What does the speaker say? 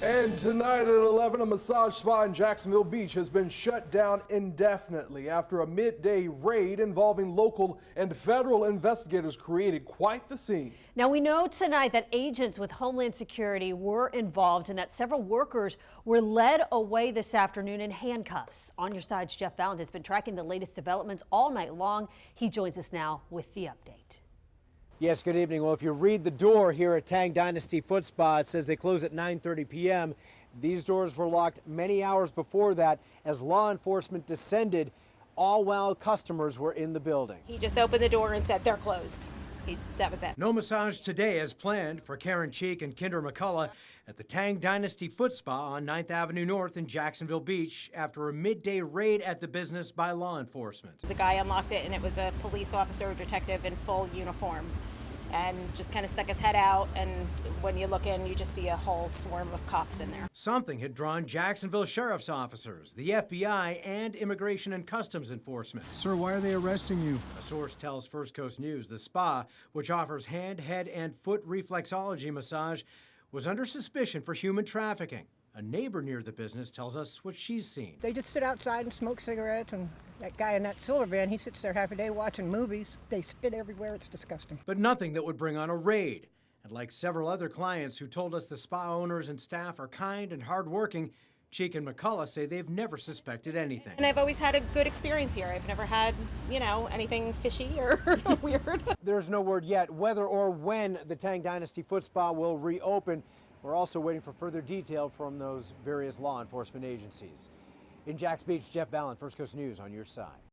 And tonight at 11, a massage spa in Jacksonville Beach has been shut down indefinitely after a midday raid involving local and federal investigators created quite the scene. Now, we know tonight that agents with Homeland Security were involved and that several workers were led away this afternoon in handcuffs. On Your Side's Jeff Valent has been tracking the latest developments all night long. He joins us now with the update. Yes, good evening. Well, if you read the door here at Tang Dynasty Foot Spa, it says they close at 9:30 p.m. These doors were locked many hours before that as law enforcement descended, all while customers were in the building. He just opened the door and said, they're closed. That was it. No massage today as planned for Karen Cheek and Kinder McCullough at the Tang Dynasty Foot Spa on 9th Avenue North in Jacksonville Beach after a midday raid at the business by law enforcement. The guy unlocked it and it was a police officer or detective in full uniform and just kind of stuck his head out, and when you look in, you just see a whole swarm of cops in there. Something had drawn Jacksonville Sheriff's officers, the FBI, and Immigration and Customs Enforcement. Sir, why are they arresting you? A source tells First Coast News the spa, which offers hand, head, and foot reflexology massage, was under suspicion for human trafficking. A neighbor near the business tells us what she's seen. They just sit outside and smoke cigarettes, and that guy in that silver van, he sits there half a day watching movies. They spit everywhere. It's disgusting. But nothing that would bring on a raid. And like several other clients who told us the spa owners and staff are kind and hardworking, Cheek and McCullough say they've never suspected anything. And I've always had a good experience here. I've never had, anything fishy or weird. There's no word yet whether or when the Tang Dynasty Foot Spa will reopen. We're also waiting for further detail from those various law enforcement agencies. In Jax Beach, Jeff Valent, First Coast News on Your Side.